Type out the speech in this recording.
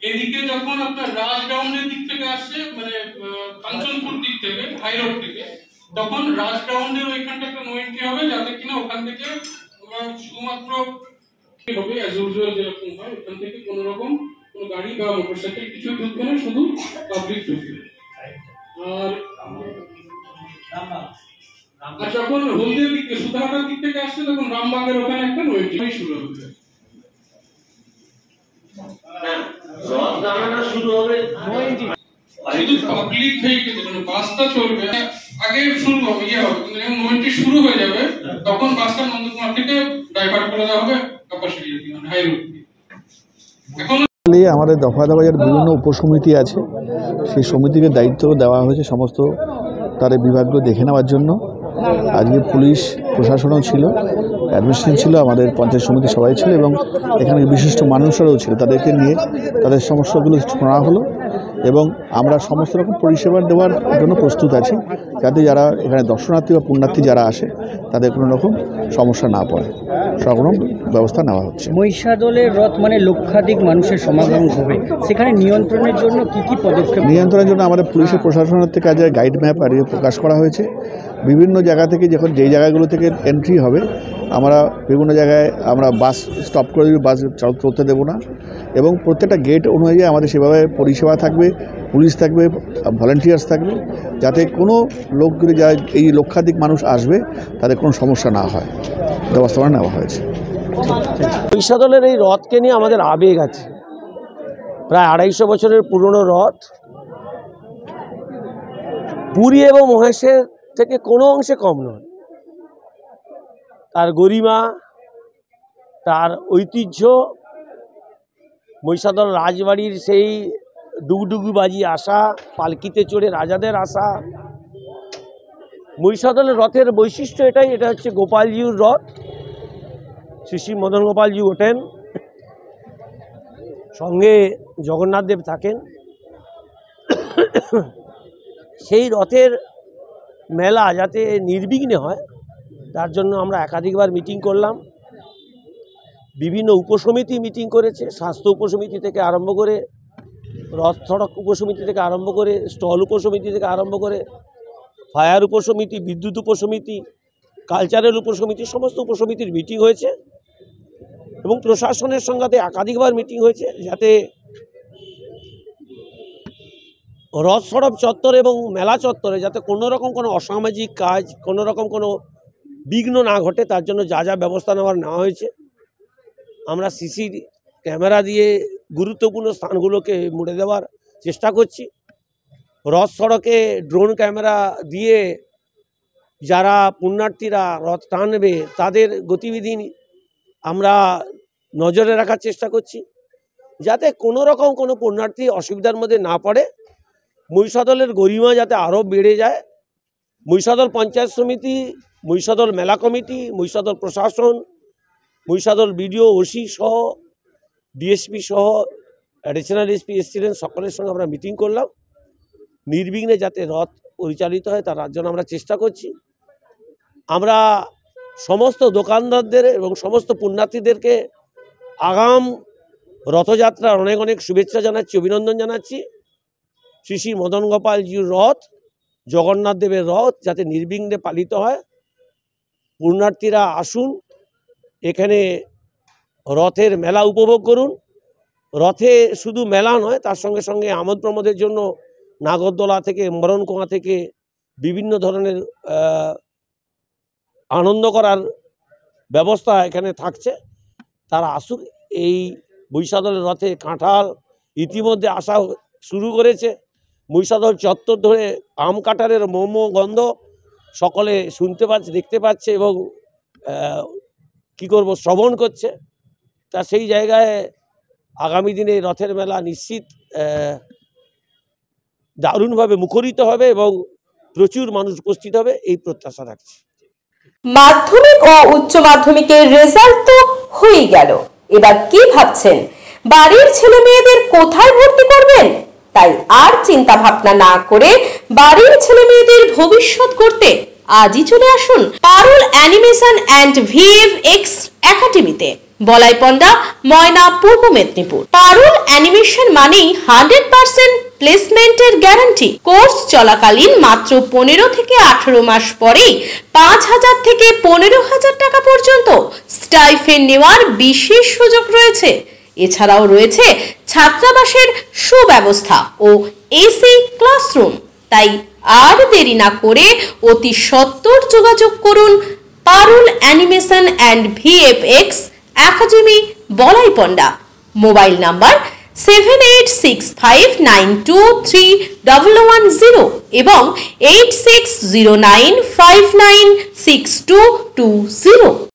এদিকে যখন আপনার রাজগ্রাউন্ডের দিক থেকে আসছে, মানে কাঞ্চনপুর দিক থেকে, হাই রোড থেকে, তখন রাজগ্রাউন্ডের ওইখানটা একটা নো এন্ট্রি হবে, যাতে কিনা ওখান থেকে শুধুমাত্র হবে অ্যাজ ইউজুয়াল যেরকম হয়, ওখান থেকে কোনো রকম কোনো গাড়ি বা মোটরসাইকেল কিছু ঢুকবে না, শুধু পাবলিক ঢুকবে। আর যখন হলদিয়ার দিক থেকে, সুতাহাটার দিক থেকে আসছে, তখন রামবাগের ওখানে একটা নো এন্ট্রি শুরু হবে। শুরু হবে শুধু পাবলিক ভেহিকেল, মানে বাসটা চলবে আগে শুরু হবে, কিন্তু যখন নো এন্ট্রি শুরু হয়ে যাবে তখন বাসটা নন্দকুমার থেকে ডাইভার্ট করে দেওয়া হবে কাপাসিয়া, মানে হাই রোড। এখন আমাদের দফাদাবাজার বিভিন্ন উপসমিতি আছে, সেই সমিতিকে দায়িত্ব দেওয়া হয়েছে সমস্ত তাদের বিভাগগুলো দেখে নেওয়ার জন্য। আজকে পুলিশ প্রশাসনও ছিল, অ্যাডমিনিস্ট্রেশন ছিল, আমাদের পঞ্চায়েত সমিতি সবাই ছিল এবং এখানে বিশিষ্ট মানুষরাও ছিল। তাদেরকে নিয়ে তাদের সমস্যাগুলো শোনা হলো এবং আমরা সমস্ত রকম পরিষেবা দেওয়ার জন্য প্রস্তুত আছি, যাতে যারা এখানে দর্শনার্থী বা পুণ্যার্থী যারা আসে তাদের কোনো রকম সমস্যা না পড়ে, সব রকম ব্যবস্থা নেওয়া হচ্ছে। মহিষাদলের রথ মানে লক্ষাধিক মানুষের সমাগম হবে, সেখানে নিয়ন্ত্রণের জন্য কি কি পদক্ষেপ? নিয়ন্ত্রণের জন্য আমাদের পুলিশের প্রশাসনের থেকে আজ গাইড ম্যাপ আর প্রকাশ করা হয়েছে। বিভিন্ন জায়গা থেকে যখন যেই জায়গাগুলো থেকে এন্ট্রি হবে, আমরা বিভিন্ন জায়গায় আমরা বাস স্টপ করে দেবো, বাস চলতে দেবো না এবং প্রত্যেকটা গেট অনুযায়ী আমাদের সেভাবে পরিষেবা থাকবে, পুলিশ থাকবে, ভলেন্টিয়ার্স থাকবে, যাতে কোনো লোকগুলি যা এই লক্ষাধিক মানুষ আসবে তাদের কোনো সমস্যা না হয়, ব্যবস্থা নেওয়া হয়েছে। মহিষাদলের এই রথকে নিয়ে আমাদের আবেগ আছে। প্রায় 250 বছরের পুরনো রথ, পুরী এবং মহেশের থেকে কোনো অংশে কম নয়। তার গরিমা, তার ঐতিহ্য, মহিষাদল রাজবাড়ির সেই ডুগডুগি বাজি আসা, পালকিতে চড়ে রাজাদের আসা। মহিষাদলের রথের বৈশিষ্ট্য এটাই, এটা হচ্ছে গোপালজির রথ। শ্রী শ্রী মদন গোপালজি ওঠেন, সঙ্গে জগন্নাথ দেব থাকেন। সেই রথের মেলা যাতে নির্বিঘ্নে হয় তার জন্য আমরা একাধিকবার মিটিং করলাম। বিভিন্ন উপসমিতি মিটিং করেছে, স্বাস্থ্য উপসমিতি থেকে আরম্ভ করে, রথ সড়ক উপসমিতি থেকে আরম্ভ করে, স্টল উপসমিতি থেকে আরম্ভ করে, ফায়ার উপসমিতি, বিদ্যুৎ উপসমিতি, কালচারাল উপসমিতি, সমস্ত উপসমিতির মিটিং হয়েছে এবং প্রশাসনের সঙ্গে একাধিকবার মিটিং হয়েছে, যাতে রথ সড়ক চত্বর এবং মেলা চত্বরে যাতে কোনো রকম কোনো অসামাজিক কাজ, কোনো রকম কোনো বিঘ্ন না ঘটে, তার জন্য যা যা ব্যবস্থা নেওয়া হয়েছে। আমরা সিসি ক্যামেরা দিয়ে গুরুত্বপূর্ণ স্থানগুলোকে মুড়ে দেওয়ার চেষ্টা করছি। রথ সড়কে ড্রোন ক্যামেরা দিয়ে যারা পুণ্যার্থীরা রথ টানবে তাদের গতিবিধি আমরা নজরে রাখার চেষ্টা করছি, যাতে কোনো রকম কোনো পুণ্যার্থী অসুবিধার মধ্যে না পড়ে। মহিষাদলের গরিমা যাতে আরও বেড়ে যায়। মহিষাদল পঞ্চায়েত সমিতি, মহিষাদল মেলা কমিটি, মহিষাদল প্রশাসন, মহিষাদল বিডিও, ওসি সহ, ডিএসপি সহ, অ্যাডিশনাল এসপি এসছিলেন, সকলের সঙ্গে আমরা মিটিং করলাম। নির্বিঘ্নে যাতে রথ পরিচালিত হয় তার জন্য আমরা চেষ্টা করছি। আমরা সমস্ত দোকানদারদের এবং সমস্ত পুণ্যার্থীদেরকে আগাম রথযাত্রার অনেক অনেক শুভেচ্ছা জানাচ্ছি, অভিনন্দন জানাচ্ছি। শ্রী শ্রী মদন গোপালজির রথ, জগন্নাথ দেবের রথ যাতে নির্বিঘ্নে পালিত হয়। পুণ্যার্থীরা আসুন, এখানে রথের মেলা উপভোগ করুন। রথে শুধু মেলা নয়, তার সঙ্গে সঙ্গে আমোদ প্রমোদের জন্য নাগরদোলা থেকে, মরণকুয়া থেকে বিভিন্ন ধরনের আনন্দ করার ব্যবস্থা এখানে থাকছে। তারা আসুক। এই মহিষাদলের রথে কাঁঠাল ইতিমধ্যে আসা শুরু করেছে। মহিষাদল চত্বর ধরে আম কাঁঠালের মোমো গন্ধ সকলে শুনতে পাচ্ছে, দেখতে পাচ্ছে এবং কি করব শ্রবণ করছে। তা সেই জায়গায় আগামী দিনে রথের মেলা নিশ্চিত দারুণভাবে মুখরিত হবে এবং প্রচুর মানুষ উপস্থিত হবে, এই প্রত্যাশা রাখছি। মাধ্যমিক ও উচ্চ মাধ্যমিকের রেজাল্ট তো হয়ে গেল, এবার কি ভাবছেন বাড়ির ছেলে মেয়েদের কোথায় ভর্তি করবেন? তাই আর চিন্তা ভাবনা না করে বাড়ির ছেলে মেয়েদের ভবিষ্যৎ করতে আজই চলে আসুন পারুল অ্যানিমেশন অ্যান্ড ভিএফএক্স একাডেমিতে, বলাইপন্ডা, ময়না, পূর্ব মেদিনীপুর। পারুল অ্যানিমেশন মানেই 100% প্লেসমেন্টের গ্যারান্টি। কোর্স চলাকালীন মাত্র 15 থেকে 18 মাস পরেই 5,000 থেকে 15,000 টাকা পর্যন্ত স্টাইফেন্ড নেওয়ার বিশেষ সুযোগ রয়েছে। এছাড়াও রয়েছে ছাত্রাবাসের সুব্যবস্থা ও এসি ক্লাসরুম। তাই আর দেরি না করে অতি সত্বর যোগাযোগ করুন Parul animation and VFX academy, Balaipanda. Mobile number 7865923110 এবং 8609596220।